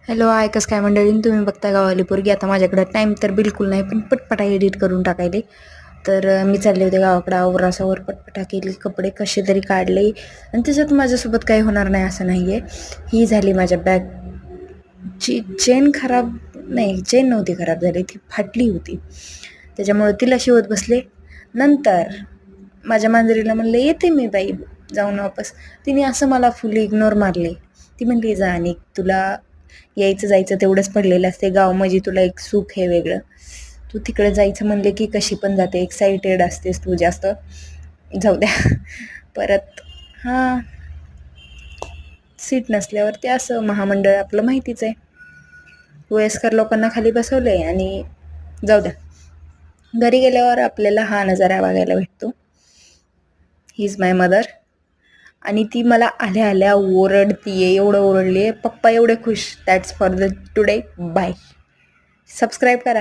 Hello, कसं काय मंडळी, तुम्ही बघता गावाली पोरगी. आता माझ्याकडं टाईम तर बिलकुल नाही, पण पटपटा एडिट करून टाकायले. तर मी चालले होते गावाकडं, आवरासावर पटपटा केली, कपडे कसे तरी काढले. आणि त्याच्यात माझ्यासोबत काही होणार नाही असं नाही आहे. ही झाली माझ्या बॅगची चेन खराब, नाही चेन नव्हती खराब झाली, ती फाटली होती. त्याच्यामुळे तिला शिवत बसले. नंतर माझ्या मांजरीला म्हणलं येते मी बाई जाऊन वापस. तिने असं मला फुल इग्नोर मारले. ती म्हणली जा, आणि तुला यायचं जायचं तेवढंच पडलेलं असते. गाव म्हणजे तुला एक सुख हे वेगळं. तू तिकडे जायचं म्हणले की कशी पण जाते, एक्साइटेड असतेस तू जास्त. जाऊ द्या. परत हां, सीट नसल्यावर ते असं महामंडळ आपलं माहितीच आहे, वयस्कर लोकांना खाली बसवले आणि जाऊ द्या. घरी गेल्यावर आपल्याला हा नजारा बघायला भेटतो. He is my mother. आणि ती मला आल्या आल्या ओरडतीये, एवढं ओरडली आहे, पप्पा एवढे खुश. That's for the today. Bye. Subscribe करा.